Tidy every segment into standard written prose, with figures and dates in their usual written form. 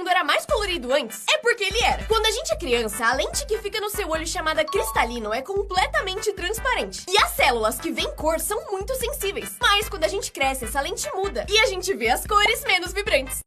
mundo era mais colorido antes? É porque ele era. Quando a gente é criança, a lente que fica no seu olho chamada cristalino é completamente transparente. E as células que veem cor são muito sensíveis. Mas quando a gente cresce, essa lente muda e a gente vê as cores menos vibrantes.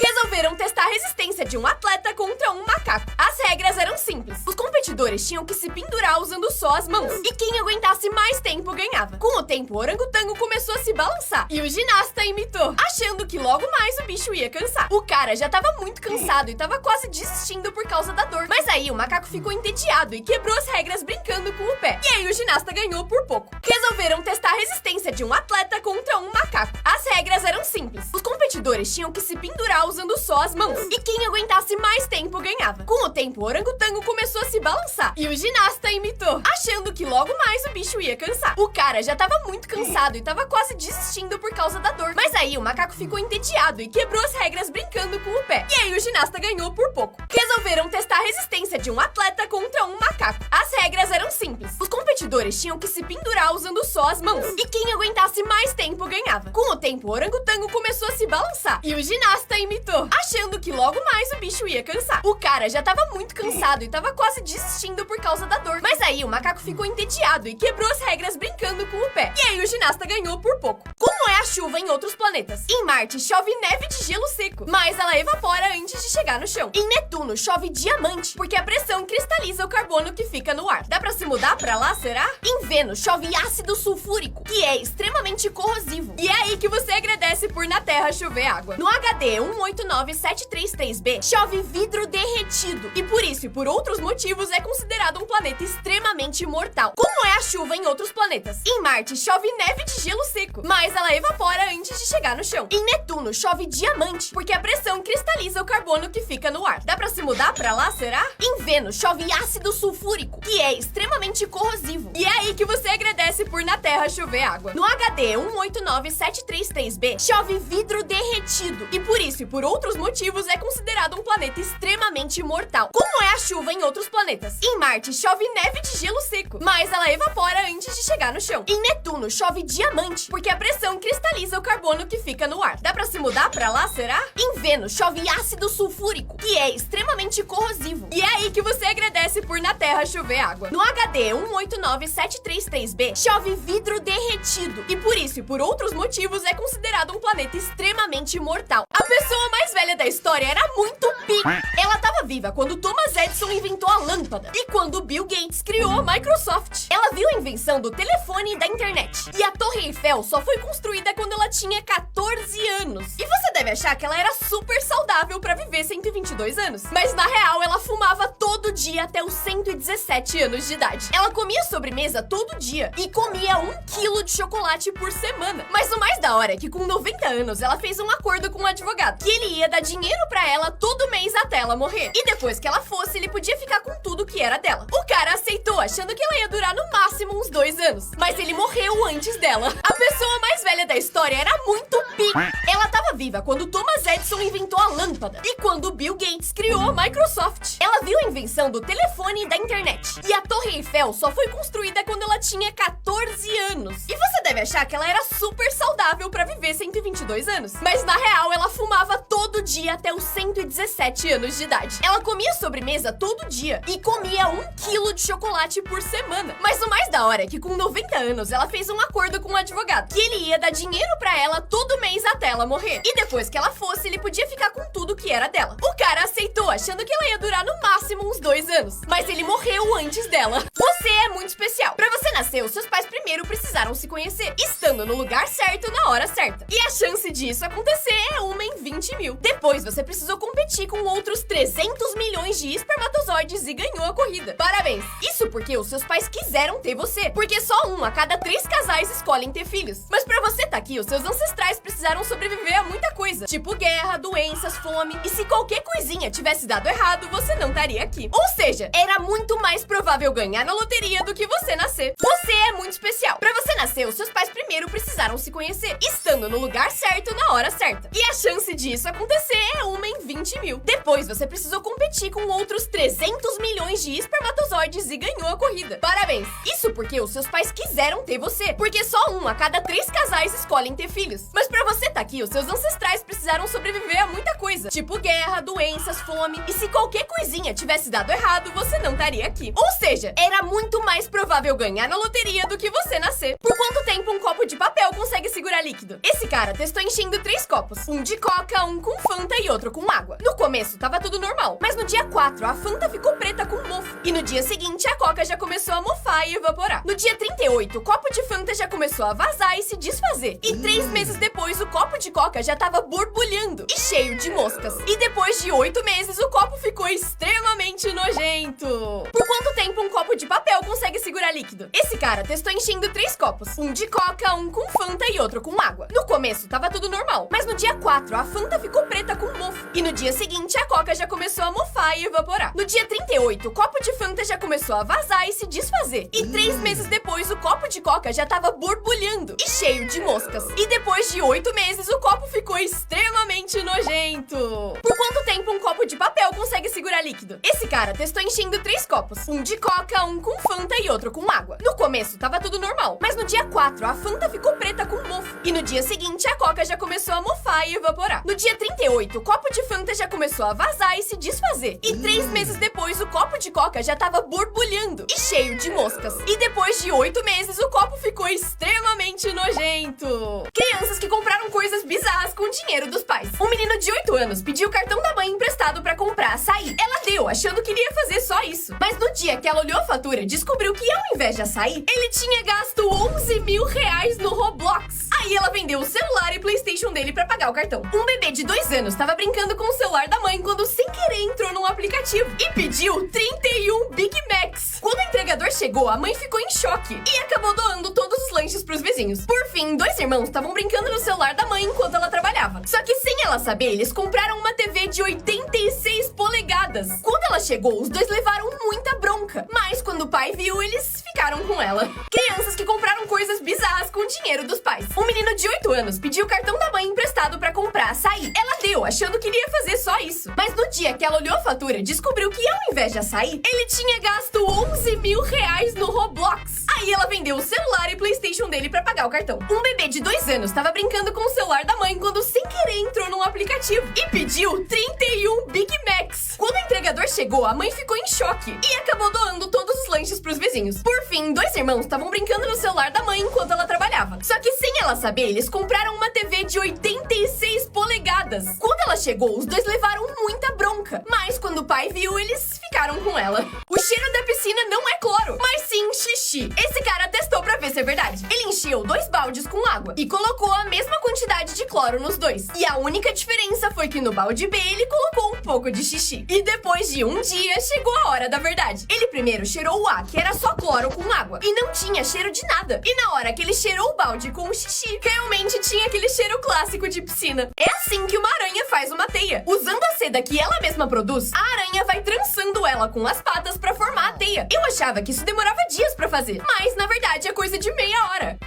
Resolveram testar a resistência de um atleta contra um macaco. As regras eram simples. Os competidores tinham que se pendurar usando só as mãos. E quem aguentasse mais tempo ganhava. Com o tempo, o orangotango começou a se balançar. E o ginasta imitou, achando que logo mais o bicho ia cansar. O cara já tava muito cansado e tava quase desistindo por causa da dor. Mas aí o macaco ficou entediado e quebrou as regras brincando com o pé. E aí o ginasta ganhou por pouco. Resolveram testar a resistência de um atleta contra um macaco. As regras eram simples. Os competidores tinham que se pendurar usando só as mãos. E quem aguentasse mais tempo ganhava. Com o tempo, o orangotango começou a se balançar. E o ginasta imitou, achando que logo mais o bicho ia cansar. O cara já tava muito cansado e tava quase desistindo por causa da dor. Mas aí o macaco ficou entediado e quebrou as regras brincando com o pé. E aí o ginasta ganhou por pouco. Resolveram testar a resistência de um atleta contra um macaco. As regras eram simples. Os competidores tinham que se pendurar usando só as mãos. E quem aguentasse mais tempo ganhava. Com o tempo, o orangotango começou a se balançar. E o ginasta imitou, achando que logo mais o bicho ia cansar. O cara já tava muito cansado e tava quase desistindo por causa da dor. Mas aí o macaco ficou entediado e quebrou as regras brincando com o pé. E aí o ginasta ganhou por pouco. Como é a chuva em outros planetas? Em Marte chove neve de gelo seco, mas ela evapora antes de chegar no chão. Em Netuno chove diamante, porque a pressão cristaliza o carbono que fica no ar. Dá pra se mudar pra lá, será? Em Vênus chove ácido sulfúrico, que é extremamente corrosivo. E é aí que você agradece por na Terra chover água. No HD 189733b chove vidro derretido, e por isso e por outros motivos é considerado um planeta extremamente mortal. Como é a chuva em outros planetas? Em Marte chove neve de gelo seco, mas ela evapora antes de chegar no chão. Em Netuno chove diamante, porque a pressão cristaliza o carbono que fica no ar. Dá pra se mudar pra lá, será? Em Vênus chove ácido sulfúrico, que é extremamente corrosivo. E é aí que você agradece por na Terra chover água. No HD 189733b chove vidro derretido, e por isso e por outros motivos é considerado um planeta extremamente mortal. Como é a chuva em outros planetas? Em Marte chove neve de gelo seco, mas ela evapora antes de chegar no chão. Em Netuno chove diamante, porque a pressão cristaliza o carbono que fica no ar. Dá pra se mudar pra lá, será? Em Vênus chove ácido sulfúrico, que é extremamente corrosivo. E é aí que você agradece por na Terra chover água. No HD 189733b chove vidro derretido, e por isso e por outros motivos é considerado um planeta extremamente mortal. A pessoa mais velha da história era muito pica. Ela tava viva quando Thomas Edison inventou a lâmpada e quando Bill Gates criou a Microsoft. Ela viu a invenção do telefone e da internet. E a Torre Eiffel só foi construída quando ela tinha 14 anos. E você deve achar que ela era super saudável pra viver 122 anos. Mas na real, ela fumava todo dia até os 117 anos de idade. Ela comia sobremesa todo dia e comia 1 quilo de chocolate por semana. Mas o mais da hora é que com 90 anos, ela fez um acordo com um advogado, que ele ia dar dinheiro pra ela todo mês até ela morrer. E depois que ela fosse, ele podia ficar com tudo que era dela. O cara aceitou, achando que ela ia durar no máximo uns 2 anos. Mas ele morreu antes dela. A pessoa mais velha da história era muito pica. Ela tava viva quando Thomas Edison inventou a lâmpada e quando Bill Gates criou a Microsoft. Ela viu a invenção do telefone e da internet. E a Torre Eiffel só foi construída quando ela tinha 14 anos. E você deve achar que ela era super saudável pra viver 122 anos. Mas na real, ela fumava todo dia até os 117 anos de idade. Ela comia sobremesa todo dia e comia 1 quilo de chocolate por semana. Mas o mais da hora é que com 90 anos, ela fez um acordo com um advogado, que ele ia dar dinheiro pra ela todo mês até ela morrer. E depois que ela fosse, ele podia ficar com tudo que era dela. O cara aceitou, achando que ela ia durar no máximo uns 2 anos. Mas ele morreu antes dela. Você é muito especial. Pra você nascer, os seus pais primeiro precisaram se conhecer, estando no lugar certo na hora certa. E a chance de disso acontecer é uma em 20 mil. Depois você precisou competir com outros 300 milhões de espermatozoides e ganhou a corrida. Parabéns! Isso porque os seus pais quiseram ter você, porque só um a cada 3 casais escolhem ter filhos. Mas pra você tá aqui, os seus ancestrais precisaram sobreviver a muita coisa, tipo guerra, doenças, fome. E se qualquer coisinha tivesse dado errado, você não estaria aqui. Ou seja, era muito mais provável ganhar na loteria do que você nascer. Você é muito especial. Pra você nascer, os seus pais primeiro precisaram se conhecer, estando no lugar certo na hora certa. E a chance disso acontecer é uma em 20 mil. Depois você precisou competir com outros 300 milhões de espermatozoides e ganhou a corrida. Parabéns! Isso porque os seus pais quiseram ter você, porque só um a cada 3 casais escolhem ter filhos. Mas pra você tá aqui, os seus ancestrais precisaram sobreviver a muita coisa, tipo guerra, doenças, fome. E se qualquer coisinha tivesse dado errado, você não estaria aqui. Ou seja, era muito mais provável ganhar na loteria do que você nascer. Por quanto tempo um copo de papel consegue segurar líquido? Esse cara testou enchendo 3 copos. Um de coca, um com Fanta e outro com água. No começo, tava tudo normal. Mas no dia 4, a Fanta ficou preta com mofo. E no dia seguinte, a coca já começou a mofar e evaporar. No dia 38, o copo de Fanta já começou a vazar e se desfazer. E 3 meses depois, o copo de coca já tava borbulhando e cheio de moscas. E depois de 8 meses, o copo ficou extremamente nojento. Por quanto tempo um copo de papel consegue segurar líquido? Esse cara testou enchendo 3 copos. Um de coca, um com Fanta e outro com água. No começo, tava tudo normal. Mas no dia 4, a Fanta ficou preta com mofo. E no dia seguinte, a coca já começou a mofar e evaporar. No dia 38, o copo de Fanta já começou a vazar e se desfazer. E 3 meses depois, o copo de coca já tava borbulhando e cheio de moscas. E depois de 8 meses, o copo ficou extremamente nojento. Por quanto tempo um copo de papel consegue segurar líquido? Esse cara testou enchendo 3 copos. Um de coca, um com Fanta e outro com água. No começo, tava tudo normal. Mas no dia 4, a Fanta ficou preta com mofo. E no dia seguinte, a coca já começou a mofar e evaporar. No dia 38, o copo de Fanta já começou a vazar e se desfazer. E 3 meses depois, o copo de coca já tava borbulhando e cheio de moscas. E depois de 8 meses, o copo ficou extremamente nojento. Crianças que compraram coisas bizarras com o dinheiro dos pais. Um menino de 8 anos pediu o cartão da mãe emprestado pra comprar açaí. Ela deu, achando que iria fazer só isso. Mas no dia que ela olhou a fatura, descobriu que ao invés de açaí, ele tinha gasto 11 mil reais no Roblox. Aí ela vendeu o celular e PlayStation dele pra pagar o cartão. Um bebê de 2 anos tava brincando com o celular da mãe quando sem querer entrou num aplicativo e pediu 31 Big Macs. Quando o entregador chegou, a mãe ficou em choque e acabou doando todos os lanches pros vizinhos. Por fim, 2 irmãos estavam brincando no celular da mãe enquanto ela trabalhava. Só que sem ela saber, eles compraram uma TV de 86 polegadas. Quando ela chegou, os 2 levaram muita bronca. Mas quando o pai viu, eles ficaram com ela. Crianças que compraram coisas bizarras com o dinheiro dos pais. Um menino de 8 anos pediu o cartão da mãe emprestado pra comprar açaí. Ela deu, achando que iria fazer só isso. Mas no dia que ela olhou a fatura, descobriu que ao invés de açaí, ele tinha gasto 11 mil reais no Roblox. Aí ela vendeu o celular e PlayStation dele pra pagar o cartão. Um bebê de 2 anos tava brincando com o celular da mãe quando sem querer entrou num aplicativo e pediu 31 Big Macs. Quando o entregador chegou, a mãe ficou em choque e acabou doando todos os lanches pros vizinhos. Por fim, 2 irmãos estavam brincando no celular da mãe enquanto ela trabalhava. Só que sem ela saber, eles compraram uma TV de 86 polegadas. Quando ela chegou, os 2 levaram muita bronca. Mas quando o pai viu, eles ficaram com ela. O cheiro da piscina não é cloro, mas sim xixi. Esse cara testou pra ver se é verdade. Ele encheu 2 baldes com água e colocou a mesma quantidade de cloro nos 2. E a única diferença foi que no balde B ele colocou um pouco de xixi. E depois de um dia, chegou a hora da verdade. Ele primeiro cheirou o A, que era só cloro com água, e não tinha cheiro de nada. E na hora que ele cheirou o balde com o xixi, realmente tinha aquele cheiro clássico de piscina. É assim que uma aranha faz uma teia. Usando a seda que ela mesma produz, a aranha vai trançando ela com as patas pra formar a teia. Eu achava que isso demorava dias pra fazer, mas na verdade é coisa de meia hora.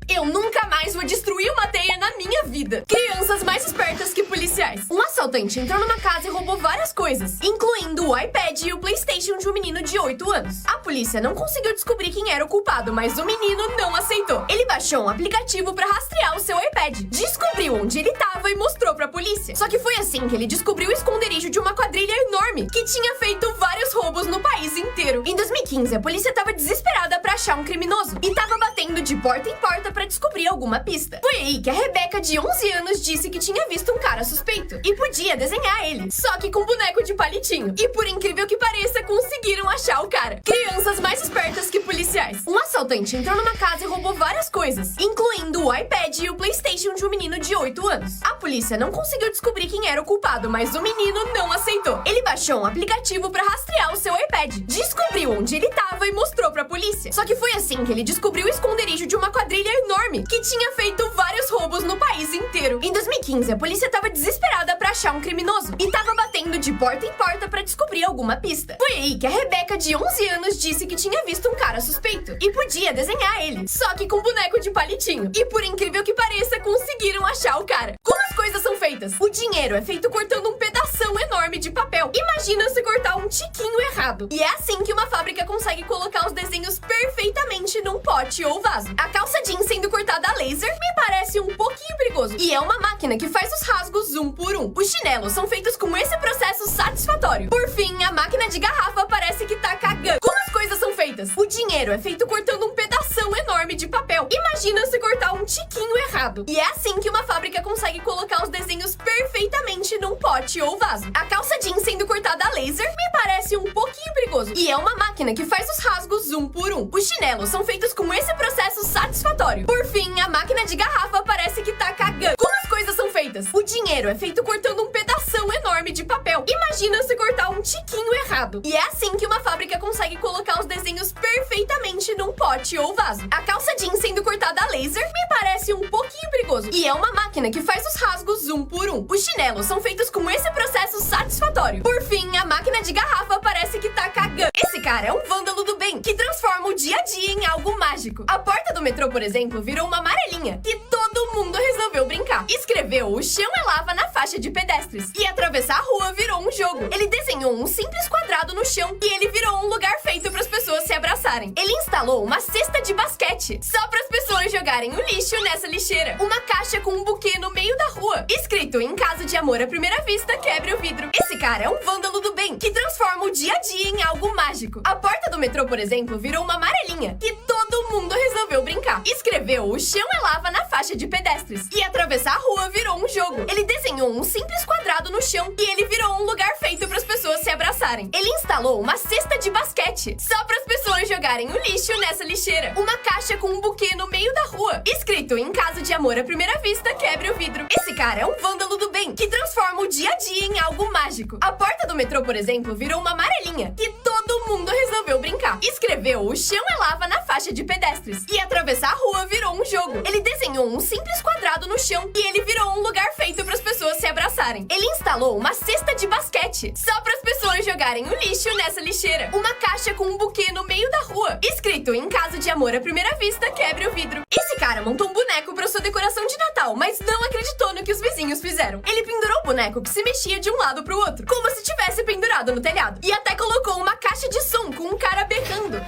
Eu nunca mais vou destruir uma teia na minha vida. Crianças mais espertas que policiais. Um assaltante entrou numa casa e roubou várias coisas, incluindo o iPad e o PlayStation de um menino de 8 anos. A polícia não conseguiu descobrir quem era o culpado, mas o menino não aceitou. Ele baixou um aplicativo pra rastrear o seu iPad, descobriu onde ele tava e mostrou pra polícia. Só que foi assim que ele descobriu o esconderijo de uma quadrilha enorme que tinha feito vários roubos no país inteiro. Em 2015, a polícia tava desesperada pra achar um criminoso e tava batendo de porta em porta pra descobrir alguma pista. Foi aí que a Rebeca, de 11 anos, disse que tinha visto um cara suspeito e podia desenhar ele, só que com boneco de palitinho. E por incrível que pareça, conseguiram achar o cara. Crianças mais espertas que policiais. Um assaltante entrou numa casa e roubou várias coisas, incluindo incluindo o iPad e o PlayStation de um menino de 8 anos. A polícia não conseguiu descobrir quem era o culpado, mas o menino não aceitou. Ele baixou um aplicativo para rastrear o seu iPad, descobriu onde ele estava e mostrou para a polícia. Só que foi assim que ele descobriu o esconderijo de uma quadrilha enorme que tinha feito vários roubos no país inteiro. Em 2015, a polícia estava desesperada para achar um criminoso e estava batendo de porta em porta para descobrir alguma pista. Foi aí que a Rebeca, de 11 anos, disse que tinha visto um cara suspeito e podia desenhar ele, só que com boneco de palitinho. E por incrível que pareça, conseguiram achar o cara. Como as coisas são feitas? O dinheiro é feito cortando um pedação enorme de papel. Imagina se cortar um tiquinho errado. E é assim que uma fábrica consegue colocar os desenhos perfeitamente num pote ou vaso. A calça jeans sendo cortada a laser me parece um pouquinho perigoso. E é uma máquina que faz os rasgos um por um. Os chinelos são feitos com esse processo satisfatório. Por fim, a máquina de garrafa parece que tá cagando. Como as coisas são feitas? O dinheiro é feito cortando um pedação enorme de papel. Imagina se cortar um tiquinho errado. E é assim que uma fábrica consegue colocar os desenhos perfeitamente num pote ou vaso. A calça jeans sendo cortada a laser me parece um pouquinho perigoso. E é uma máquina que faz os rasgos um por um. Os chinelos são feitos com esse processo satisfatório. Por fim, a máquina de garrafa parece que tá cagando. Como as coisas são feitas? O dinheiro é feito cortando um pedação enorme de papel. Imagina se cortar um tiquinho errado. E é assim que uma fábrica consegue colocar os desenhos perfeitamente num pote ou vaso. A calça jeans sendo cortada a laser me parece um pouquinho perigoso. E é uma máquina que faz os rasgos um por um. Os chinelos são feitos com esse processo satisfatório. Por fim, a máquina de garrafa parece que tá cagando. Esse cara é um vândalo do bem, que transforma o dia a dia em algo mágico. A porta do metrô, por exemplo, virou uma amarelinha e todo mundo resolveu brincar. Escreveu "O chão é lava" na faixa de pedestres. E atravessar a rua virou um jogo. Ele desenhou um simples quadrado no chão e ele virou um lugar feito para as pessoas se abraçarem. Ele instalou uma cesta de basquete só para as pessoas jogarem o lixo nessa lixeira. Uma caixa com um buquê no meio da rua, escrito "Em caso de amor à primeira vista, quebre o vidro". Esse cara é um vândalo do bem, que transforma o dia a dia em algo mágico. A porta do metrô, por exemplo, virou uma amarelinha e todo mundo resolveu brincar. Escreveu "O chão é lava" na faixa de pedestres. E atravessar a rua virou um jogo. Ele desenhou um simples quadrado no chão e ele virou um lugar feito para as pessoas se abraçarem. Ele instalou uma cesta de basquete só para as pessoas jogarem o lixo nessa lixeira. Uma caixa com um buquê no meio da rua, escrito "Em caso de amor à primeira vista, quebre o vidro". Esse cara é um vândalo do bem, que transforma o dia a dia em algo mágico. A porta do metrô, por exemplo, virou uma amarelinha e todo mundo resolveu brincar. Escreveu "O chão é lava" na faixa de pedestres. E atravessar a rua virou um jogo. Ele desenhou um simples quadrado no chão e ele virou um lugar feito para as pessoas se abraçarem. Ele instalou uma cesta de basquete só para as pessoas jogarem o lixo nessa lixeira. Uma caixa com um buquê no meio da rua, escrito "Em caso de amor à primeira vista, quebre o vidro". Esse cara montou um boneco para sua decoração de Natal, mas não acreditou no que os vizinhos fizeram. Ele pendurou o boneco que se mexia de um lado pro outro, como se tivesse pendurado no telhado. E até colocou uma caixa de som com um cara berrando.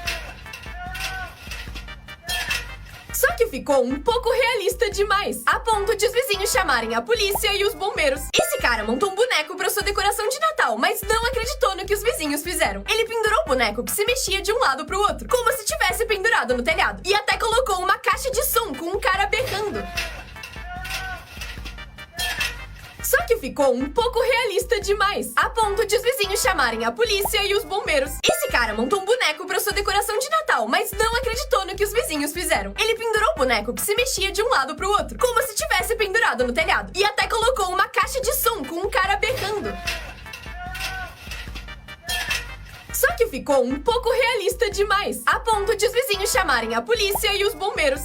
Só que ficou um pouco realista demais, a ponto de os vizinhos chamarem a polícia e os bombeiros. Esse cara montou um boneco para sua decoração de Natal, mas não acreditou no que os vizinhos fizeram. Ele pendurou o boneco que se mexia de um lado pro outro, como se tivesse pendurado no telhado. E até colocou uma caixa de som com um cara berrando. Só que ficou um pouco realista demais, a ponto de os vizinhos chamarem a polícia e os bombeiros. Esse cara montou um boneco para sua decoração de Natal, mas não acreditou no que os vizinhos fizeram. Ele pendurou o boneco que se mexia de um lado pro outro, como se tivesse pendurado no telhado. E até colocou uma caixa de som com um cara berrando. Só que ficou um pouco realista demais, a ponto de os vizinhos chamarem a polícia e os bombeiros.